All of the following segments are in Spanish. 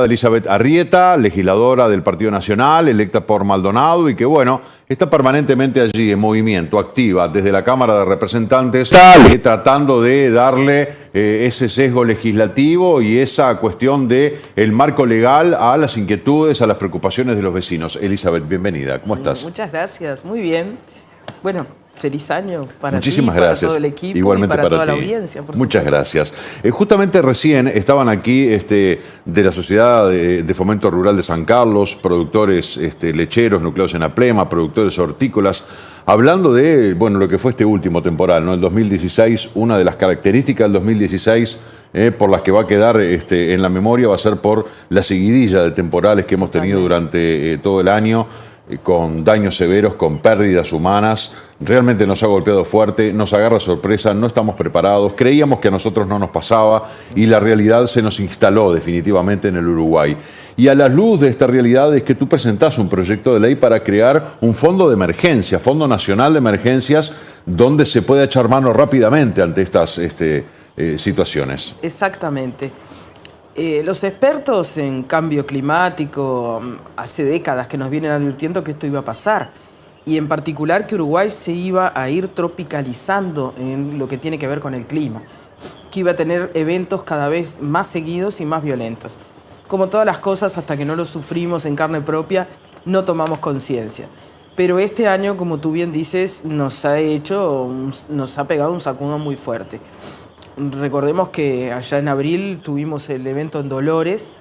Elizabeth Arrieta, legisladora del Partido Nacional, electa por Maldonado y que, bueno, está permanentemente allí en movimiento, activa desde la Cámara de Representantes, tratando de darle ese sesgo legislativo y esa cuestión de el marco legal a las inquietudes, a las preocupaciones de los vecinos. Elizabeth, bienvenida. ¿Cómo estás? Muchas gracias, muy bien. Bueno, feliz año para Muchísimas ti, gracias. para todo el equipo. Igualmente y para toda ti. La audiencia. Muchas gracias. Justamente recién estaban aquí de la Sociedad de Fomento Rural de San Carlos, productores lecheros nucleados en Aplema, productores hortícolas, hablando de lo que fue este último temporal, ¿no? El 2016, una de las características del 2016 por las que va a quedar en la memoria va a ser por la seguidilla de temporales que hemos tenido durante todo el año, con daños severos, con pérdidas humanas. Realmente nos ha golpeado fuerte, nos agarra sorpresa, no estamos preparados, creíamos que a nosotros no nos pasaba y la realidad se nos instaló definitivamente en el Uruguay. Y a la luz de esta realidad es que tú presentás un proyecto de ley para crear un fondo de emergencia, Fondo Nacional de Emergencias, donde se pueda echar mano rápidamente ante estas situaciones. Exactamente. Los expertos en cambio climático hace décadas que nos vienen advirtiendo que esto iba a pasar y en particular que Uruguay se iba a ir tropicalizando en lo que tiene que ver con el clima, que iba a tener eventos cada vez más seguidos y más violentos. Como todas las cosas, hasta que no lo sufrimos en carne propia, no tomamos conciencia. Pero este año, como tú bien dices, nos ha pegado un sacudón muy fuerte. Recordemos que allá en abril tuvimos el evento en Dolores,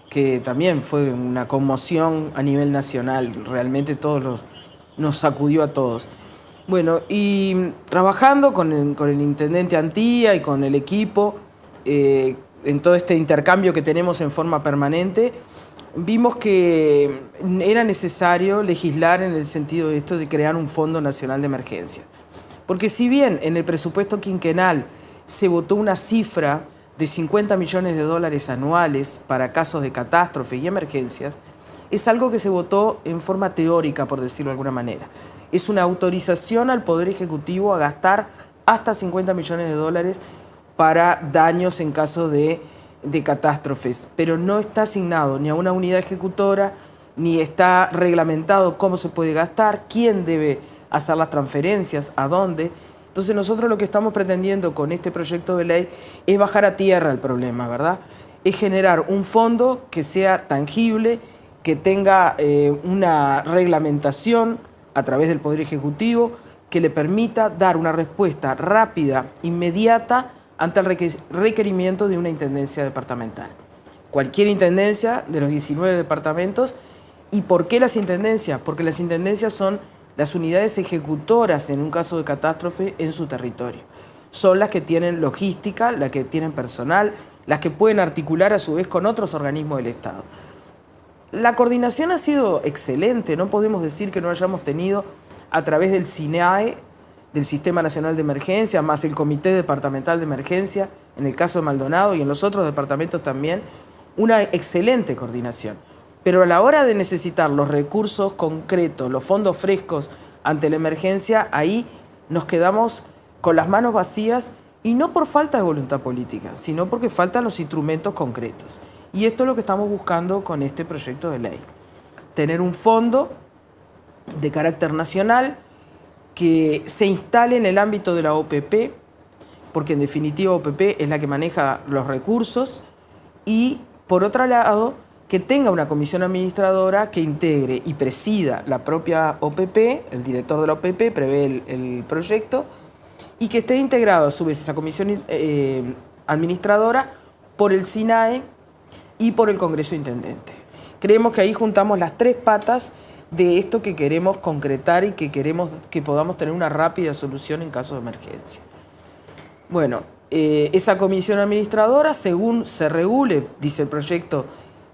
que también fue una conmoción a nivel nacional, realmente nos sacudió a todos. Bueno, y trabajando con el intendente Antía y con el equipo, en todo este intercambio que tenemos en forma permanente, vimos que era necesario legislar en el sentido de esto de crear un Fondo Nacional de Emergencia. Porque si bien en el presupuesto quinquenal se votó una cifra de 50 millones de dólares anuales para casos de catástrofe y emergencias, es algo que se votó en forma teórica, por decirlo de alguna manera. Es una autorización al Poder Ejecutivo a gastar hasta 50 millones de dólares para daños en caso de catástrofes, pero no está asignado ni a una unidad ejecutora, ni está reglamentado cómo se puede gastar, quién debe hacer las transferencias, a dónde. Entonces nosotros lo que estamos pretendiendo con este proyecto de ley es bajar a tierra el problema, ¿verdad? Es generar un fondo que sea tangible, que tenga una reglamentación a través del Poder Ejecutivo que le permita dar una respuesta rápida, inmediata, ante el requerimiento de una intendencia departamental. Cualquier intendencia de los 19 departamentos. ¿Y por qué las intendencias? Porque las intendencias son las unidades ejecutoras en un caso de catástrofe en su territorio. Son las que tienen logística, las que tienen personal, las que pueden articular a su vez con otros organismos del Estado. La coordinación ha sido excelente, no podemos decir que no hayamos tenido a través del SINAE, del Sistema Nacional de Emergencia, más el Comité Departamental de Emergencia, en el caso de Maldonado y en los otros departamentos también, una excelente coordinación. Pero a la hora de necesitar los recursos concretos, los fondos frescos ante la emergencia, ahí nos quedamos con las manos vacías y no por falta de voluntad política, sino porque faltan los instrumentos concretos. Y esto es lo que estamos buscando con este proyecto de ley. Tener un fondo de carácter nacional que se instale en el ámbito de la OPP, porque en definitiva OPP es la que maneja los recursos, y por otro lado, que tenga una comisión administradora que integre y presida la propia OPP, el director de la OPP prevé el proyecto, y que esté integrado a su vez esa comisión administradora por el SINAE y por el Congreso Intendente. Creemos que ahí juntamos las tres patas de esto que queremos concretar y que queremos que podamos tener una rápida solución en caso de emergencia. Bueno, esa comisión administradora, según se regule, dice el proyecto,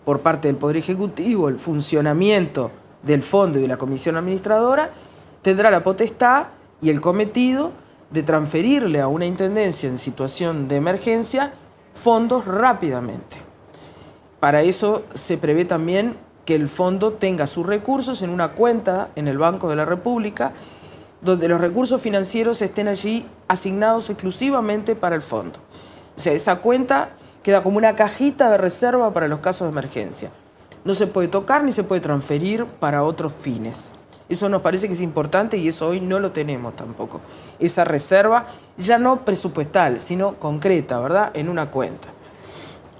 por parte del Poder Ejecutivo, el funcionamiento del fondo y de la comisión administradora, tendrá la potestad y el cometido de transferirle a una intendencia en situación de emergencia fondos rápidamente. Para eso se prevé también que el fondo tenga sus recursos en una cuenta en el Banco de la República, donde los recursos financieros estén allí asignados exclusivamente para el fondo. O sea, esa cuenta queda como una cajita de reserva para los casos de emergencia. No se puede tocar ni se puede transferir para otros fines. Eso nos parece que es importante y eso hoy no lo tenemos tampoco. Esa reserva ya no presupuestal, sino concreta, ¿verdad? En una cuenta.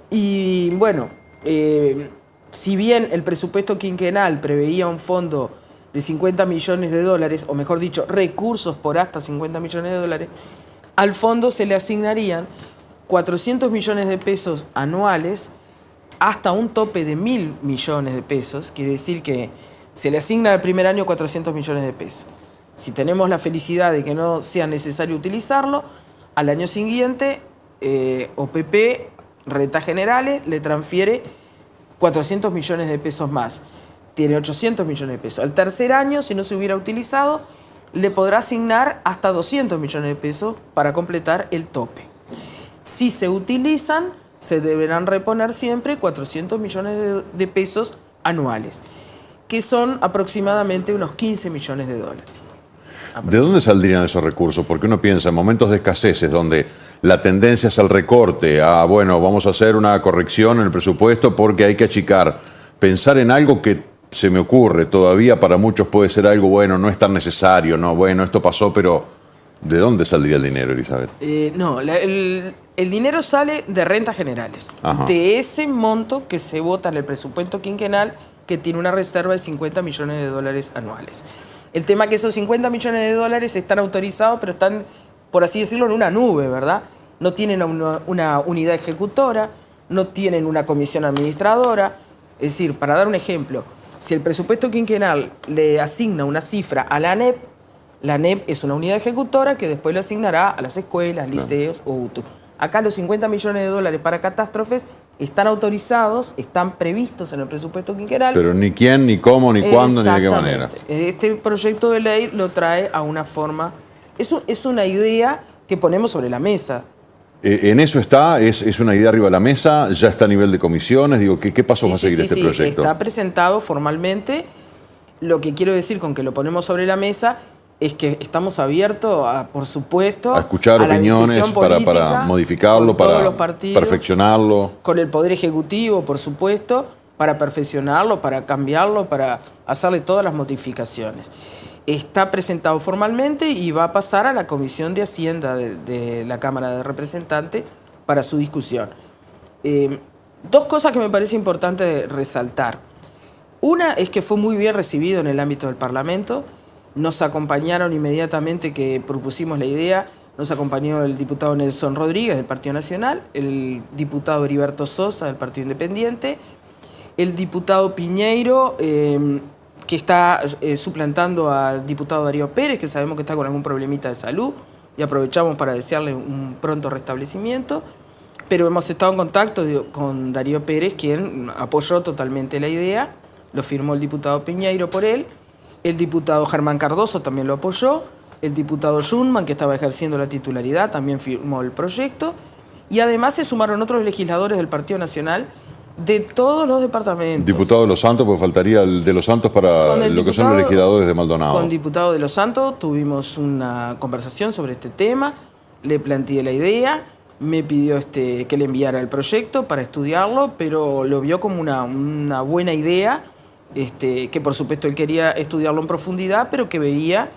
Y bueno, si bien el presupuesto quinquenal preveía un fondo de 50 millones de dólares, o mejor dicho, recursos por hasta 50 millones de dólares, al fondo se le asignarían 400 millones de pesos anuales hasta un tope de 1.000 millones de pesos. Quiere decir que se le asigna al primer año 400 millones de pesos. Si tenemos la felicidad de que no sea necesario utilizarlo, al año siguiente OPP, Rentas Generales, le transfiere 400 millones de pesos más. Tiene 800 millones de pesos. Al tercer año, si no se hubiera utilizado, le podrá asignar hasta 200 millones de pesos para completar el tope. Si se utilizan, se deberán reponer siempre 400 millones de pesos anuales, que son aproximadamente unos 15 millones de dólares. ¿De dónde saldrían esos recursos? Porque uno piensa en momentos de escasez donde la tendencia es al recorte, bueno, vamos a hacer una corrección en el presupuesto porque hay que achicar. Pensar en algo que se me ocurre todavía para muchos puede ser algo, bueno, no es tan necesario, no, bueno, esto pasó, pero ¿de dónde saldría el dinero, Elizabeth? No, el dinero sale de rentas generales, Ajá. de ese monto que se vota en el presupuesto quinquenal, que tiene una reserva de 50 millones de dólares anuales. El tema es que esos 50 millones de dólares están autorizados, pero están, por así decirlo, en una nube, ¿verdad? No tienen una unidad ejecutora, no tienen una comisión administradora. Es decir, para dar un ejemplo, si el presupuesto quinquenal le asigna una cifra a la ANEP es una unidad ejecutora que después le asignará a las escuelas, liceos o UTU. Acá los 50 millones de dólares para catástrofes están autorizados, están previstos en el presupuesto quinquenal. Pero ni quién, ni cómo, ni cuándo, ni de qué manera. Este proyecto de ley lo trae a una forma... Es una idea que ponemos sobre la mesa. En eso está, es una idea arriba de la mesa, ya está a nivel de comisiones. Digo, ¿qué pasos va a seguir este proyecto? Está presentado formalmente. Lo que quiero decir con que lo ponemos sobre la mesa es que estamos abiertos, por supuesto, a escuchar opiniones para modificarlo, para todos los partidos, perfeccionarlo. Con el Poder Ejecutivo, por supuesto, para perfeccionarlo, para cambiarlo, para hacerle todas las modificaciones. Está presentado formalmente y va a pasar a la Comisión de Hacienda de la Cámara de Representantes para su discusión. Dos cosas que me parece importante resaltar. Una es que fue muy bien recibido en el ámbito del Parlamento. Nos acompañaron inmediatamente que propusimos la idea. Nos acompañó el diputado Nelson Rodríguez del Partido Nacional, el diputado Heriberto Sosa del Partido Independiente, el diputado Piñeiro, que está suplantando al diputado Darío Pérez, que sabemos que está con algún problemita de salud, y aprovechamos para desearle un pronto restablecimiento. Pero hemos estado en contacto con Darío Pérez, quien apoyó totalmente la idea, lo firmó el diputado Piñeiro por él, el diputado Germán Cardoso también lo apoyó, el diputado Schulman, que estaba ejerciendo la titularidad, también firmó el proyecto, y además se sumaron otros legisladores del Partido Nacional de todos los departamentos. Diputado de Los Santos, porque faltaría el de Los Santos para lo que son los legisladores de Maldonado. Con diputado de Los Santos tuvimos una conversación sobre este tema, le planteé la idea, me pidió que le enviara el proyecto para estudiarlo, pero lo vio como una buena idea, que por supuesto él quería estudiarlo en profundidad, pero que veía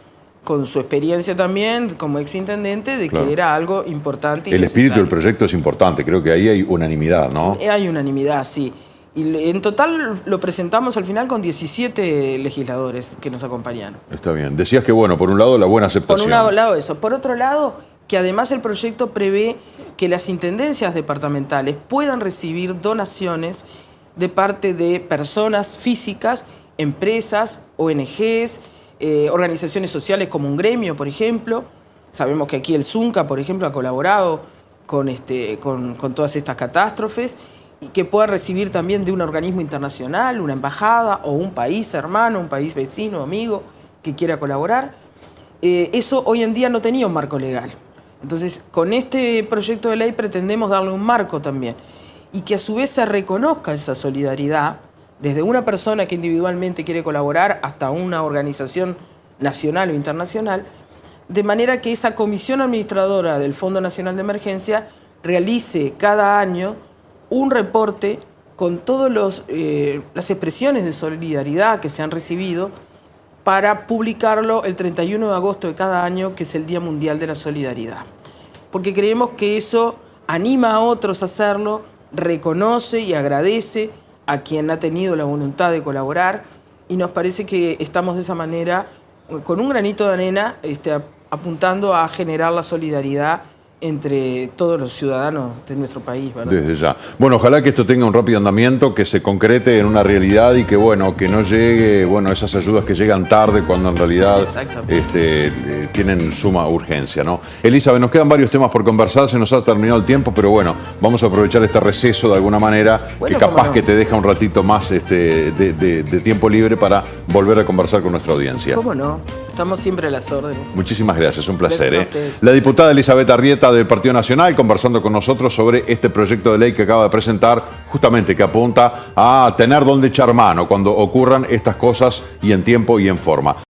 con su experiencia también como exintendente de que era algo importante y el necesario. espíritu del proyecto es importante, creo que ahí hay unanimidad, ¿no? Hay unanimidad, sí. Y en total lo presentamos al final con 17 legisladores que nos acompañaron. Está bien. Decías que, bueno, por un lado la buena aceptación. Por un lado eso. Por otro lado, que además el proyecto prevé que las intendencias departamentales puedan recibir donaciones de parte de personas físicas, empresas, ONGs, organizaciones sociales como un gremio, por ejemplo. Sabemos que aquí el Zunca, por ejemplo, ha colaborado con todas estas catástrofes, y que pueda recibir también de un organismo internacional, una embajada o un país hermano, un país vecino, amigo, que quiera colaborar. Eso hoy en día no tenía un marco legal. Entonces, con este proyecto de ley pretendemos darle un marco también, y que a su vez se reconozca esa solidaridad desde una persona que individualmente quiere colaborar hasta una organización nacional o internacional, de manera que esa comisión administradora del Fondo Nacional de Emergencia realice cada año un reporte con todas las expresiones de solidaridad que se han recibido para publicarlo el 31 de agosto de cada año, que es el Día Mundial de la Solidaridad. Porque creemos que eso anima a otros a hacerlo, reconoce y agradece a quien ha tenido la voluntad de colaborar, y nos parece que estamos de esa manera, con un granito de arena, apuntando a generar la solidaridad entre todos los ciudadanos de nuestro país, ¿verdad? Desde ya. Bueno, ojalá que esto tenga un rápido andamiento, que se concrete en una realidad y que, bueno, que no llegue, bueno, esas ayudas que llegan tarde cuando en realidad tienen suma urgencia, ¿no? Elizabeth, nos quedan varios temas por conversar, se nos ha terminado el tiempo, pero bueno, vamos a aprovechar este receso de alguna manera, bueno, que capaz no, que te deja un ratito más de tiempo libre para volver a conversar con nuestra audiencia. ¿Cómo no? Estamos siempre a las órdenes. Muchísimas gracias, un placer. Besos a ustedes. La diputada Elizabeth Arrieta del Partido Nacional conversando con nosotros sobre este proyecto de ley que acaba de presentar, justamente que apunta a tener donde echar mano cuando ocurran estas cosas y en tiempo y en forma.